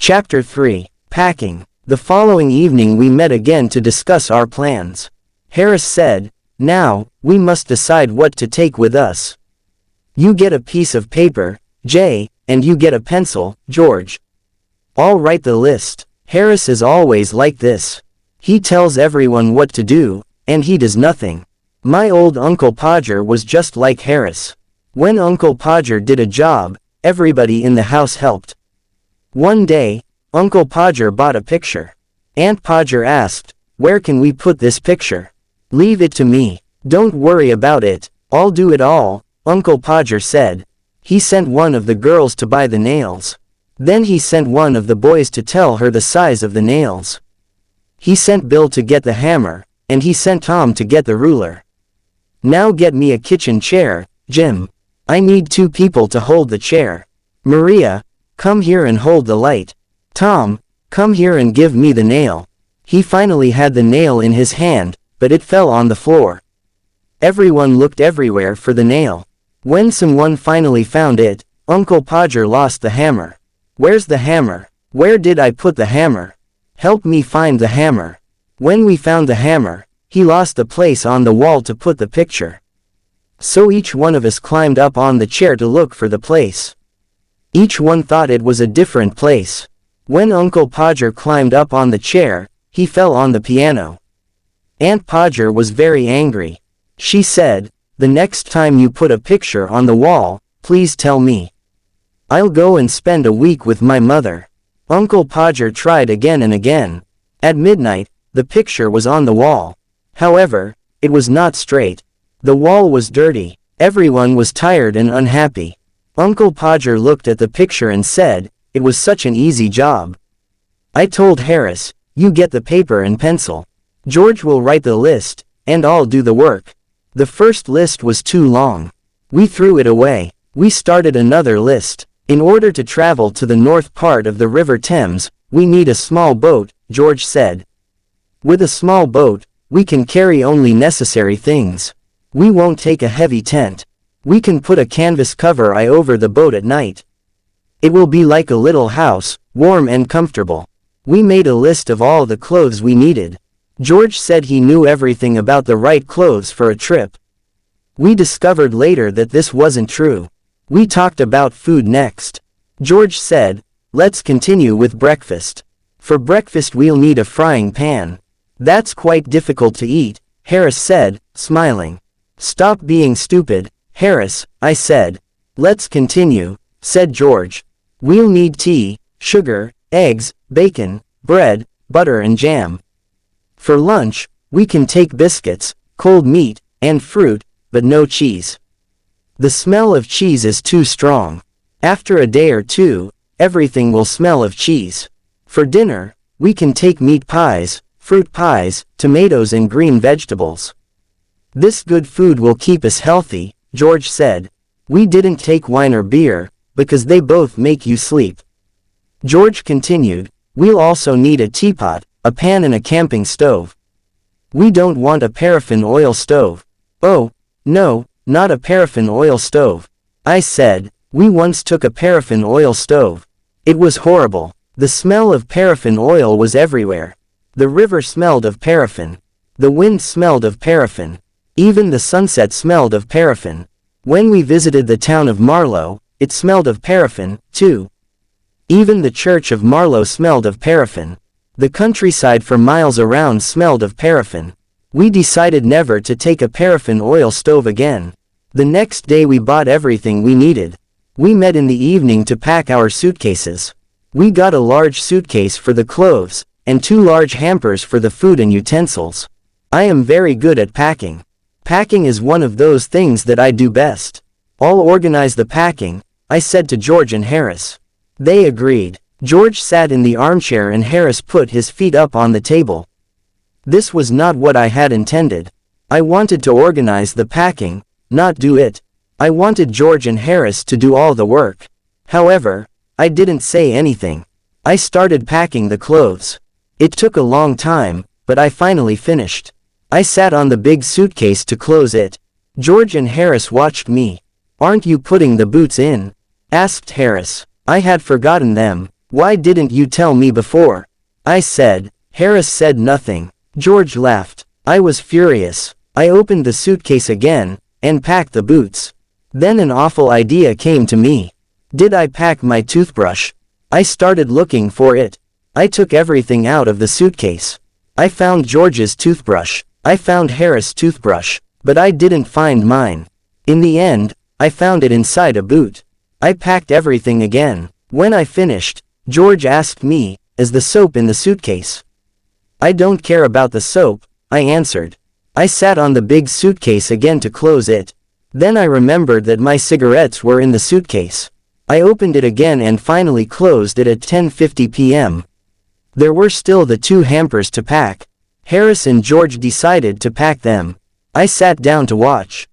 Chapter 3. Packing. The following evening we met again to discuss our plans. Harris said, "Now, we must decide what to take with us. You get a piece of paper, Jay, and you get a pencil, George. I'll write the list." Harris is always like this. He tells everyone what to do, and he does nothing. My old Uncle Podger was just like Harris. When Uncle Podger did a job, everybody in the house helped. One day, Uncle Podger bought a picture. Aunt Podger asked, "Where can we put this picture?" "Leave it to me. Don't worry about it, I'll do it all," Uncle Podger said. He sent one of the girls to buy the nails. Then he sent one of the boys to tell her the size of the nails. He sent Bill to get the hammer, and he sent Tom to get the ruler. "Now get me a kitchen chair, Jim. I need 2 people to hold the chair. Maria, come here and hold the light. Tom, come here and give me the nail." He finally had the nail in his hand, but it fell on the floor. Everyone looked everywhere for the nail. When someone finally found it, Uncle Podger lost the hammer. "Where's the hammer? Where did I put the hammer? Help me find the hammer." When we found the hammer, he lost the place on the wall to put the picture. So each one of us climbed up on the chair to look for the place. Each one thought it was a different place. When Uncle Podger climbed up on the chair, he fell on the piano. Aunt Podger was very angry. She said, "The next time you put a picture on the wall, please tell me. I'll go and spend a week with my mother." Uncle Podger tried again and again. At midnight, the picture was on the wall. However, it was not straight. The wall was dirty. Everyone was tired and unhappy. Uncle Podger looked at the picture and said, "It was such an easy job." I told Harris, "You get the paper and pencil. George will write the list, and I'll do the work." The first list was too long. We threw it away. We started another list. "In order to travel to the north part of the River Thames, we need a small boat," George said. "With a small boat, we can carry only necessary things. We won't take a heavy tent. We can put a canvas cover over the boat at night. It will be like a little house, warm and comfortable." We made a list of all the clothes we needed. George said he knew everything about the right clothes for a trip. We discovered later that this wasn't true. We talked about food next. George said, "Let's continue with breakfast. For breakfast we'll need a frying pan." "That's quite difficult to eat," Harris said, smiling. "Stop being stupid, Harris," I said. "Let's continue," said George. "We'll need tea, sugar, eggs, bacon, bread, butter and jam. For lunch, we can take biscuits, cold meat, and fruit, but no cheese. The smell of cheese is too strong. After a day or two, everything will smell of cheese. For dinner, we can take meat pies, fruit pies, tomatoes and green vegetables. This good food will keep us healthy," George said. "We didn't take wine or beer, because they both make you sleep." George continued, "We'll also need a teapot, a pan and a camping stove. We don't want a paraffin oil stove." "Oh, no, not a paraffin oil stove," I said. "We once took a paraffin oil stove. It was horrible. The smell of paraffin oil was everywhere. The river smelled of paraffin. The wind smelled of paraffin. Even the sunset smelled of paraffin. When we visited the town of Marlow, it smelled of paraffin, too. Even the church of Marlow smelled of paraffin. The countryside for miles around smelled of paraffin. We decided never to take a paraffin oil stove again. The next day we bought everything we needed. We met in the evening to pack our suitcases. We got a large suitcase for the clothes, and 2 large hampers for the food and utensils. I am very good at packing. Packing is one of those things that I do best. "I'll organize the packing," I said to George and Harris. They agreed. George sat in the armchair and Harris put his feet up on the table. This was not what I had intended. I wanted to organize the packing, not do it. I wanted George and Harris to do all the work. However, I didn't say anything. I started packing the clothes. It took a long time, but I finally finished. I sat on the big suitcase to close it. George and Harris watched me. "Aren't you putting the boots in?" asked Harris. "I had forgotten them," Why didn't you tell me before? I said. Harris said nothing. George laughed. I was furious. I opened the suitcase again, and packed the boots. Then an awful idea came to me. Did I pack my toothbrush? I started looking for it. I took everything out of the suitcase. I found George's toothbrush. I found Harris' toothbrush, but I didn't find mine. In the end, I found it inside a boot. I packed everything again. When I finished, George asked me, "Is the soap in the suitcase?" I don't care about the soap, I answered. I sat on the big suitcase again to close it. Then I remembered that my cigarettes were in the suitcase. I opened it again and finally closed it at 10:50 p.m. There were still the 2 hampers to pack. Harris and George decided to pack them. I sat down to watch.